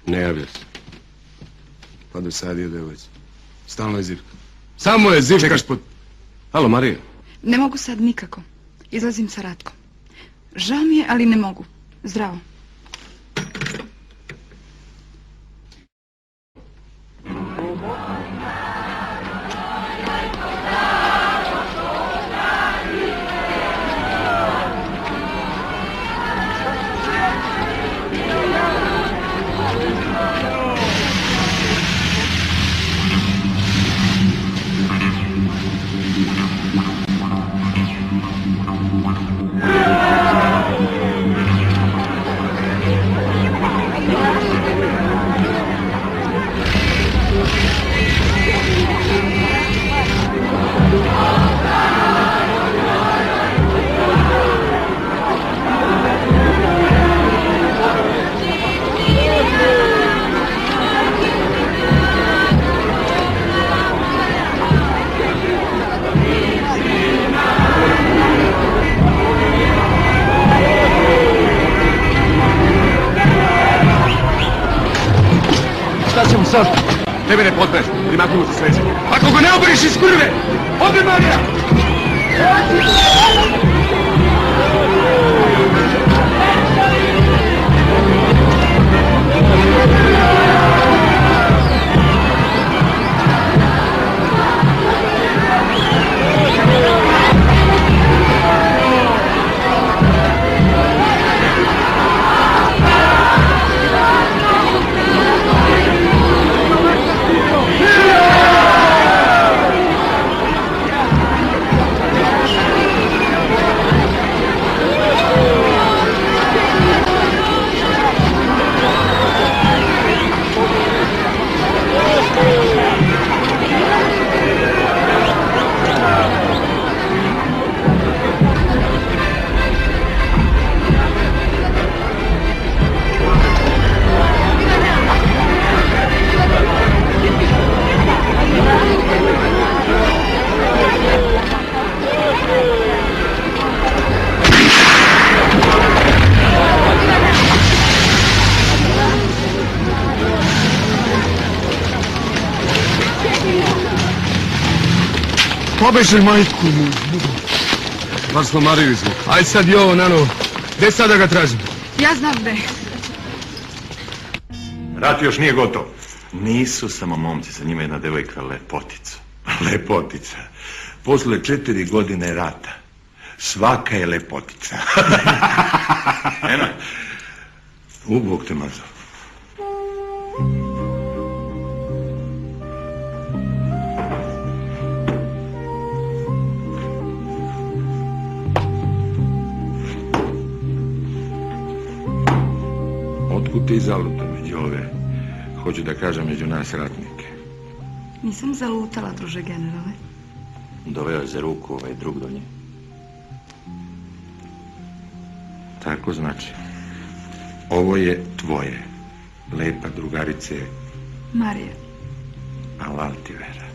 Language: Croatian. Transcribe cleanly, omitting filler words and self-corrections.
Ne javlja se. Pa dosadio devojci. Stalno je zivka. Samo je zivka. Čekaš pod... Halo, Marija. Ne mogu sad nikako. Izlazim sa Ratkom. Žao mi je, ali ne mogu. Zdravo. Šta ćemo sad? Tebe ne potpeš, primaknimo se sveće. Ako ga ne oberiš iz kurve, ode Marija! Pobeži, majku mu. Bar smo Mariju izvukli. Aj sad i ovo na novo. Gde sada ga tražim? Ja znam gde. Rat još nije gotov. Nisu samo momci, sa njima jedna devojka lepotica. Lepotica. Posle 4 godine rata svaka je lepotica. Eno. Ubog te mazo. Otkud ti zaluta među ove, hoću da kažem, među nas ratnike? Nisam zalutala, druže generale. Doveo je za ruku ovaj drug do nje. Tako znači. Ovo je tvoje, lepa drugarice Marija. Alal ti vera.